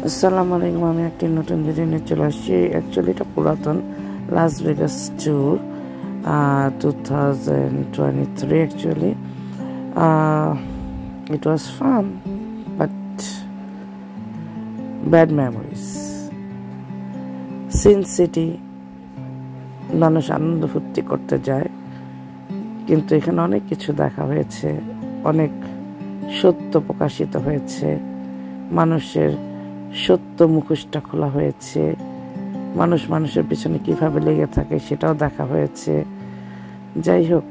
আসসালামু আলাইকুম। আমি একটি নতুন ভিডিও নিয়ে চলে আসছি। অ্যাকচুয়ালি এটা পুরাতন Las Vegas tour 2023 actually. It was fun but bad memories. Sin city মানুষ আনন্দ ফুর্তি করতে যায়, কিন্তু এখানে অনেক কিছু দেখা হয়েছে, অনেক সত্য প্রকাশিত হয়েছে, মানুষের সত্য মুখোশটা খোলা হয়েছে, মানুষ মানুষের পিছনে কিভাবে লেগে থাকে সেটাও দেখা হয়েছে। যাই হোক,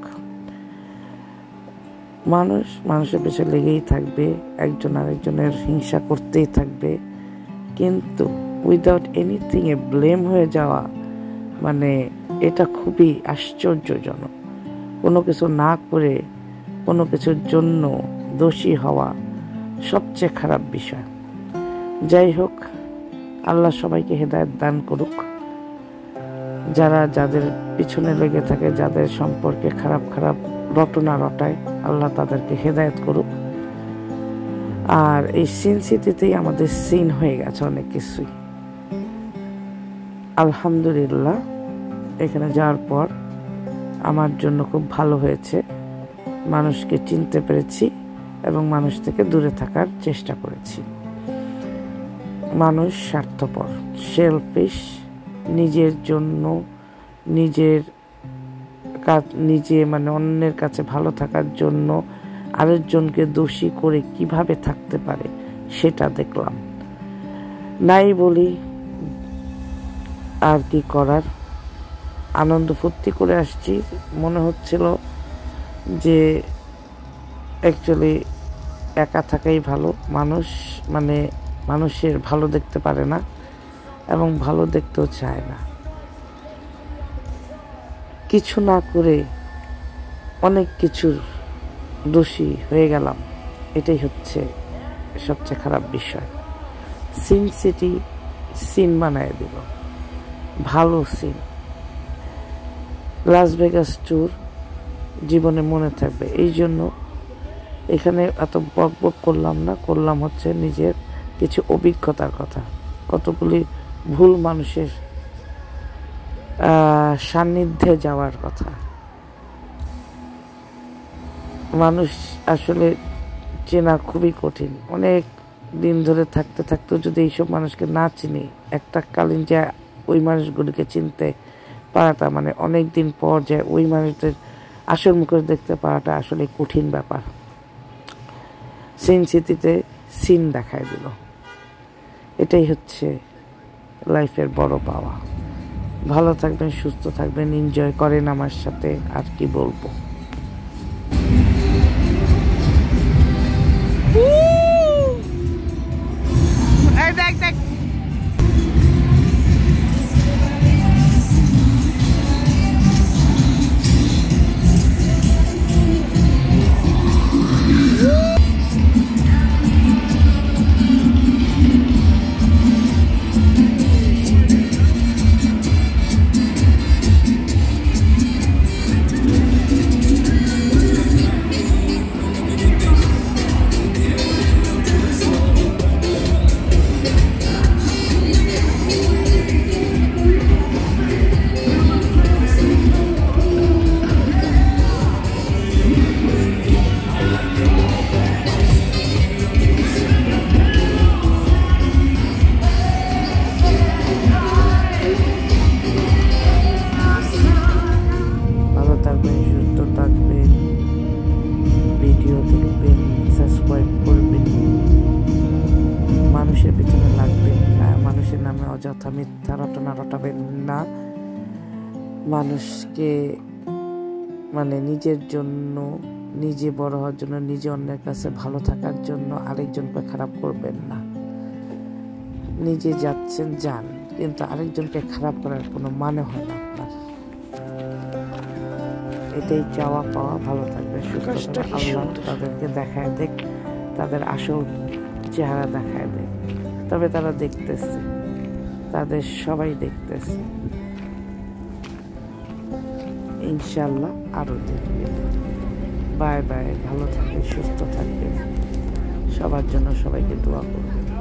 মানুষ মানুষের পিছনে লেগেই থাকবে, একজন আরেকজনের হিংসা করতেই থাকবে, কিন্তু উইদাউট এনিথিং এ ব্লেম হয়ে যাওয়া মানে এটা খুবই আশ্চর্যজনক। কোনো কিছু না করে কোনো কিছুর জন্য দোষী হওয়া সবচেয়ে খারাপ বিষয়। যাই হোক, আল্লাহ সবাইকে হেদায়েত দান করুক। যারা যাদের পিছনে লেগে থাকে, যাদের সম্পর্কে খারাপ খারাপ রটনা রটায়, আল্লাহ তাদেরকে হেদায়েত করুক। আর এই সিন সিটিতেই আমাদের সিন হয়ে গেছে অনেক কিছুই। আলহামদুলিল্লাহ, এখানে যাওয়ার পর আমার জন্য খুব ভালো হয়েছে। মানুষকে চিনতে পেরেছি এবং মানুষ থেকে দূরে থাকার চেষ্টা করেছি। মানুষ স্বার্থপর, সেলফিশ, নিজের জন্য নিজে মানে অন্যের কাছে ভালো থাকার জন্য আরেকজনকে দোষী করে কিভাবে থাকতে পারে সেটা দেখলাম। নাই বলি, আর কি করার, আনন্দ ফুর্তি করে আসছি। মনে হচ্ছিল যে অ্যাকচুয়ালি একা থাকাই ভালো। মানুষ মানে মানুষের ভালো দেখতে পারে না এবং ভালো দেখতেও চায় না। কিছু না করে অনেক কিছুর দোষী হয়ে গেলাম, এটাই হচ্ছে সবচেয়ে খারাপ বিষয়। সিন সিটি সিন বানায় দিল, ভালো সিন। লাস ভেগাস ট্যুর জীবনে মনে থাকবে। এই জন্য এখানে এত বক বক করলাম না, করলাম হচ্ছে নিজের কিছু অভিজ্ঞতার কথা, কতগুলি ভুল মানুষের সান্নিধ্যে যাওয়ার কথা। মানুষ আসলে চেনা খুবই কঠিন। অনেক দিন ধরে থাকতে থাকতেও যদি এইসব মানুষকে না চিনি, একটা কালীন যে ওই মানুষগুলিকে চিনতে পারাটা মানে অনেক দিন পর যে ওই মানুষদের আসল মুখোশ দেখতে পারাটা আসলে কঠিন ব্যাপার। সিন সিটিতে সিন দেখায় দিল, এটাই হচ্ছে লাইফের বড় পাওয়া। ভালো থাকবেন, সুস্থ থাকবেন, এনজয় করেন আমার সাথে। আর কি বলবো। ভিডিও দেখবেন, সাবস্ক্রাইব করবেন, মানুষের পিছনে লাগবেন না, মানুষের নামে অযথা মিথ্যা রটনা রটাবেন না। মানুষকে মানে নিজের জন্য, নিজে বড় হওয়ার জন্য, নিজে অন্যের কাছে ভালো থাকার জন্য আরেকজনকে খারাপ করবেন না। নিজে যাচ্ছেন যান, কিন্তু আরেকজনকে খারাপ করার কোনো মানে হয় না আপনার। এটাই চাওয়া পাওয়া। ভালো থাকবে, সুস্থ থাকবে। আল্লাহ তাদেরকে দেখায় দেখ, তাদের আসল চেহারা দেখায় দেখ। তবে তারা দেখতেছে, তাদের সবাই দেখতেছে, ইনশাল্লাহ আরো দেখবে। বাই বাই, ভালো থাকবে, সুস্থ থাকবে। সবার জন্য সবাইকে দোয়া করবে।